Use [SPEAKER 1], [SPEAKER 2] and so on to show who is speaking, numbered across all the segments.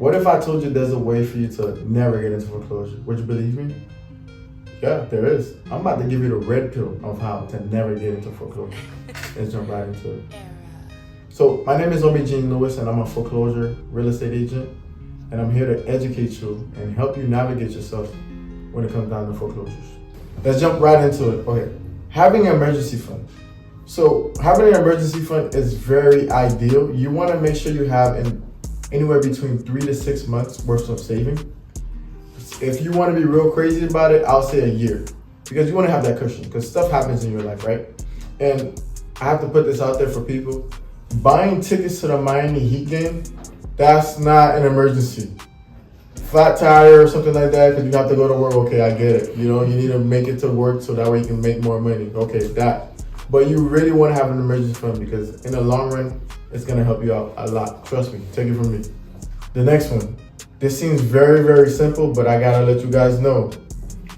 [SPEAKER 1] What if I told you there's a way for you to never get into foreclosure? Would you believe me? Yeah, there is. I'm about to give you the red pill of how to never get into foreclosure. Let's jump right into it. So my name is Obi Jean Lewis, and I'm a foreclosure real estate agent, and I'm here to educate you and help you navigate yourself when it comes down to foreclosures. Let's jump right into it. Okay, having an emergency fund. So having an emergency fund is very ideal. You want to make sure you have anywhere between 3 to 6 months worth of saving. If you want to be real crazy about it, I'll say a year, because you want to have that cushion, because stuff happens in your life, right? And I have to put this out there for people. Buying tickets to the Miami Heat game, that's not an emergency. Flat tire or something like that because you have to go to work, okay, I get it. You know, you need to make it to work so that way you can make more money. Okay, that. But you really want to have an emergency fund because in the long run, it's going to help you out a lot. Trust me, take it from me. The next one. This seems very, very simple, but I got to let you guys know.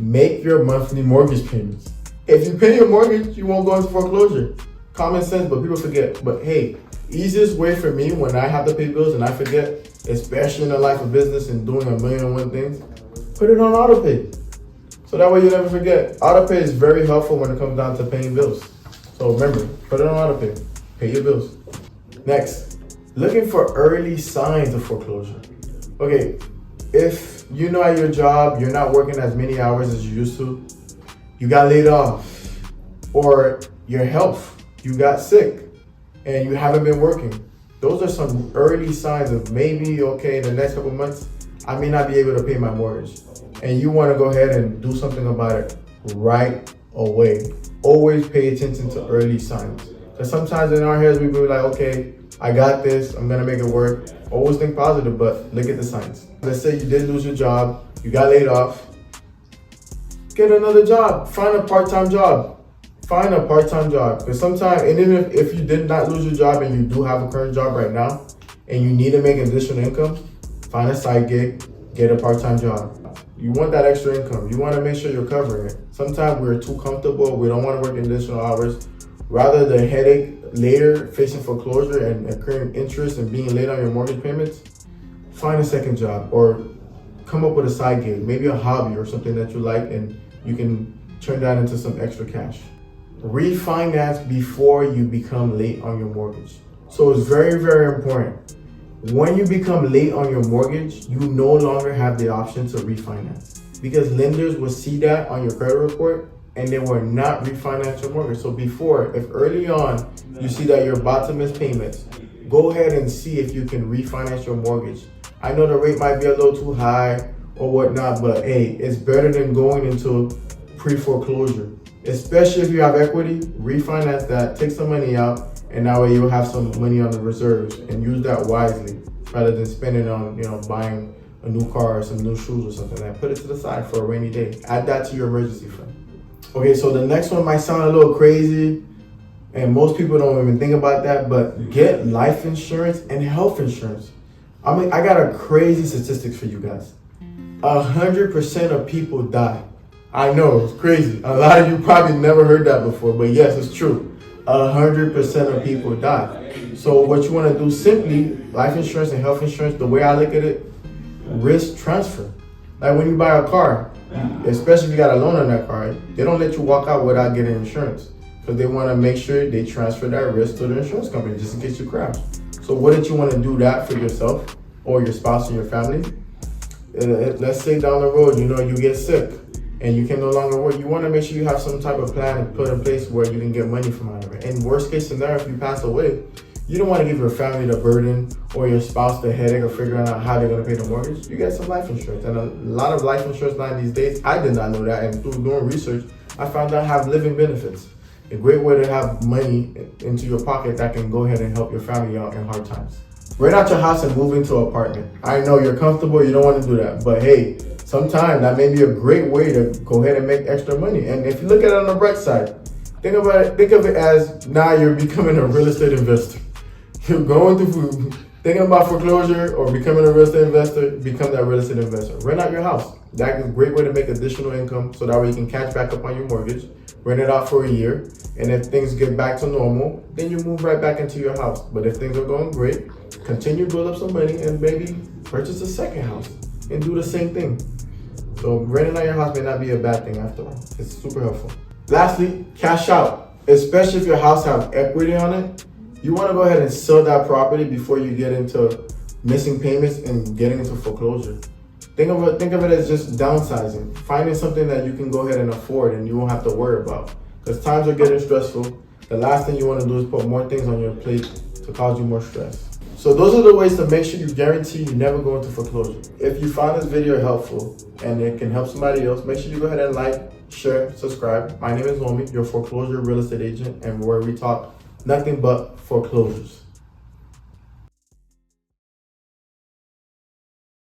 [SPEAKER 1] Make your monthly mortgage payments. If you pay your mortgage, you won't go into foreclosure. Common sense, but people forget. But hey, easiest way for me when I have to pay bills and I forget, especially in the life of business and doing 1,000,001 things, put it on auto pay. So that way you never forget. Auto pay is very helpful when it comes down to paying bills. So remember, put it on auto pay. Pay your bills. Next, looking for early signs of foreclosure. Okay, if you know at your job you're not working as many hours as you used to, you got laid off, or your health, you got sick and you haven't been working. Those are some early signs of maybe, okay, in the next couple months, I may not be able to pay my mortgage. And you want to go ahead and do something about it right away. Always pay attention to early signs. Because sometimes in our heads, we be like, okay, I got this, I'm going to make it work. Always think positive, but look at the signs. Let's say you did lose your job, you got laid off. Get another job, find a part-time job. Find a part-time job, because sometimes, and even if you did not lose your job and you do have a current job right now, and you need to make additional income, find a side gig, get a part-time job. You want that extra income. You want to make sure you're covering it. Sometimes we're too comfortable. We don't want to work additional hours. Rather the headache later facing foreclosure and accruing interest and being late on your mortgage payments, find a second job or come up with a side gig, maybe a hobby or something that you like, and you can turn that into some extra cash. Refinance before you become late on your mortgage. So it's very, very important. When you become late on your mortgage, you no longer have the option to refinance, because lenders will see that on your credit report and they will not refinance your mortgage. So before, if early on you see that you're about to miss payments, go ahead and see if you can refinance your mortgage. I know the rate might be a little too high or whatnot, but hey, it's better than going into pre-foreclosure. Especially if you have equity, refinance that, take some money out, and that way you'll have some money on the reserves and use that wisely rather than spending on, buying a new car or some new shoes or something like that. Put it to the side for a rainy day. Add that to your emergency fund. Okay, so the next one might sound a little crazy, and most people don't even think about that, but get life insurance and health insurance. I got a crazy statistics for you guys. 100% of people die. I know, it's crazy. A lot of you probably never heard that before, but yes, it's true. 100% of people die. So what you want to do simply, life insurance and health insurance, the way I look at it, risk transfer. Like when you buy a car, especially if you got a loan on that car, they don't let you walk out without getting insurance, because they want to make sure they transfer that risk to the insurance company just in case you crash. So what did you want to do that for yourself or your spouse and your family? Let's say down the road, you get sick and you can no longer work. You want to make sure you have some type of plan put in place where you can get money from out of it. And worst case scenario, if you pass away, you don't want to give your family the burden or your spouse the headache of figuring out how they're going to pay the mortgage. You get some life insurance. And a lot of life insurance now these days, I did not know that. And through doing research, I found out have living benefits. A great way to have money into your pocket that can go ahead and help your family out in hard times. Rent out your house and move into an apartment. I know you're comfortable, you don't want to do that. But hey, sometimes that may be a great way to go ahead and make extra money. And if you look at it on the bright side, think of it as now you're becoming a real estate investor. You're going through thinking about foreclosure or becoming a real estate investor, become that real estate investor. Rent out your house. That is a great way to make additional income so that way you can catch back up on your mortgage, rent it out for a year, and if things get back to normal, then you move right back into your house. But if things are going great, continue to build up some money and maybe purchase a second house and do the same thing. So renting out your house may not be a bad thing after all. It's super helpful. Lastly, cash out. Especially if your house has equity on it, you want to go ahead and sell that property before you get into missing payments and getting into foreclosure. Think of it as just downsizing, finding something that you can go ahead and afford and you won't have to worry about. Because times are getting stressful. The last thing you want to do is put more things on your plate to cause you more stress. So those are the ways to make sure you guarantee you never go into foreclosure. If you found this video helpful and it can help somebody else, make sure you go ahead and like, share, subscribe. My name is Omi, your foreclosure real estate agent, and where we talk nothing but foreclosures.